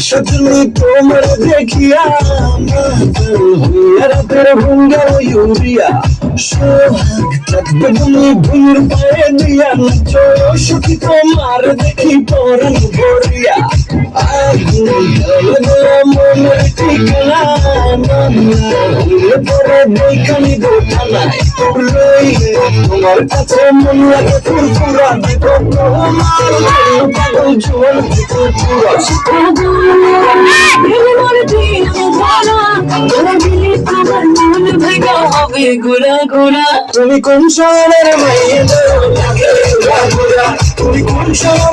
সজনী তোমার দেখিয়া রাতের ভঙ্গা ইউরিয়া সোহাগ থাকবে তুমি ভুল পায়ে দিয়া নাচো সখী তোমার দেখি পরন ভরিয়া আগুন মনের ঠিকানা পরে দেখানি দোকানায় রইলে তোমার কাছে মন লাগে ফুরফুরা দেখো তোমার পাগল জোয়ান দেখো পুরা তুমি কোন শহরের মাইয়া তুমি কোন শহর